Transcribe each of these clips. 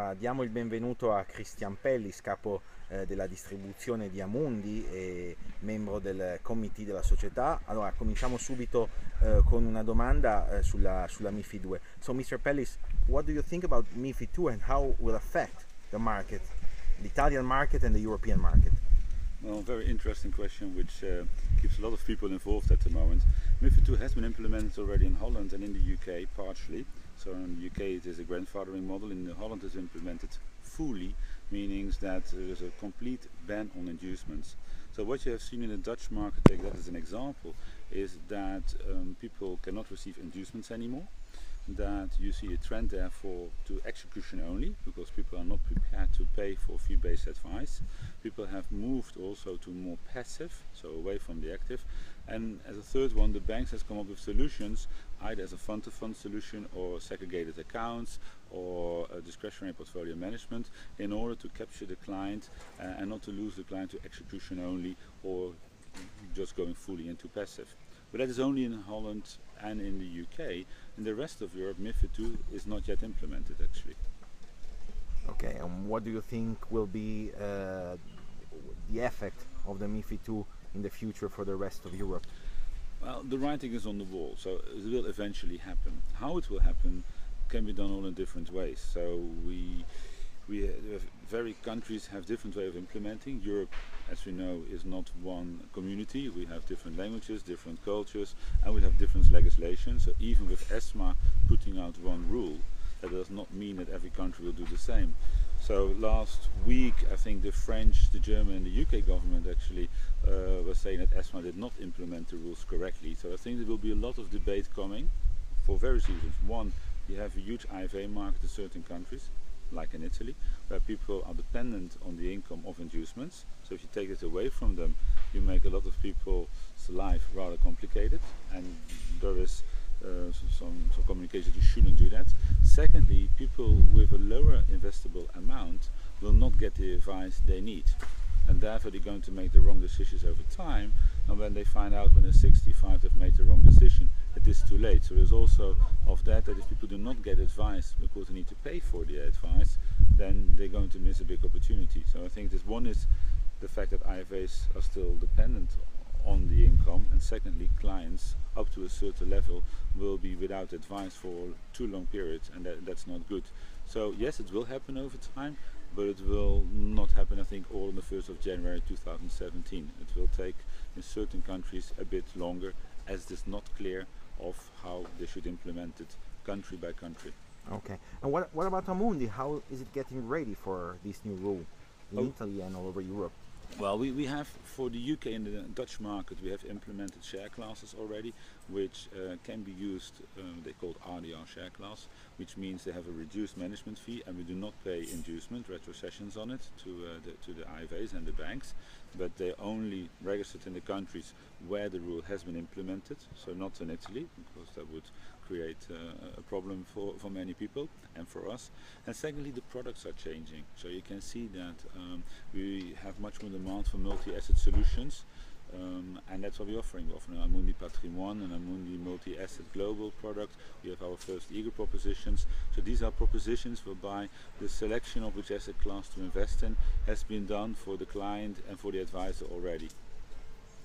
Allora, diamo il benvenuto a Christian Pellis, capo della distribuzione di Amundi e membro del committee della società. Allora, cominciamo subito con una domanda sulla Mifid 2. So, Mr. Pellis, what do you think about Mifid 2 and how will affect the market, the Italian market and the European market? Well, very interesting question, which keeps a lot of people involved at the moment. Mifid 2 has been implemented already in Holland and in the UK partially. So in the UK it is a grandfathering model, in Holland it is implemented fully, meaning that there is a complete ban on inducements. So what you have seen in the Dutch market, take that as an example, is that people cannot receive inducements anymore. That you see a trend therefore to execution only, because people are not prepared to pay for fee-based advice. People have moved also to more passive, so away from the active. And as a third one, the banks has come up with solutions, either as a fund-to-fund solution or segregated accounts or a discretionary portfolio management, in order to capture the client and not to lose the client to execution only or just going fully into passive. But that is only in Holland and in the UK. In the rest of Europe, Mifid 2 is not yet implemented actually. Okay, and what do you think will be the effect of the Mifid 2 in the future for the rest of Europe? Well, the writing is on the wall, so it will eventually happen. How it will happen can be done all in different ways. So countries have different way of implementing. Europe, as we know, is not one community. We have different languages, different cultures, and we have different legislation. So even with ESMA putting out one rule, that does not mean that every country will do the same. So last week, I think the French, the German and the UK government actually were saying that ESMA did not implement the rules correctly. So I think there will be a lot of debate coming for various reasons. One, you have a huge IFA market in certain countries, like in Italy, where people are dependent on the income of inducements. So if you take it away from them, you make a lot of people's life rather complicated, and there is some communication you shouldn't do that. Secondly, people with a lower investable amount will not get the advice they need, and therefore they're going to make the wrong decisions over time, and when they find out when they're 65 they've made the wrong decision, it is too late. So there's also of that if people do not get advice because they need to pay for the advice, then they're going to miss a big opportunity. So I think this one is the fact that IFAs are still dependent on the income, and secondly, clients up to a certain level will be without advice for too long periods, and that's not good. So yes, it will happen over time, but it will not happen, I think, all on the 1st of January 2017. It will take in certain countries a bit longer, as it is not clear of how they should implement it country by country. Okay, and what about Amundi? How is it getting ready for this new rule in Italy and all over Europe? Well, we have, for the UK and the Dutch market, we have implemented share classes already, which can be used, they call it RDR share class, which means they have a reduced management fee, and we do not pay inducement, retrocessions on it to the IFAs and the banks, but they're only registered in the countries where the rule has been implemented, so not in Italy, because that would create a problem for many people and for us. And secondly, the products are changing, so you can see that we have much more demand for multi-asset solutions, and that's what we're offering. We're offering an Amundi Patrimoine and Amundi multi-asset global product. We have our first eager propositions. So these are propositions whereby the selection of which asset class to invest in has been done for the client and for the advisor already.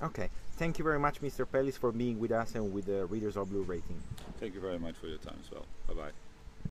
Okay, thank you very much, Mr. Pellis, for being with us and with the Readers of Blue rating. Thank you very much for your time as well. Bye-bye.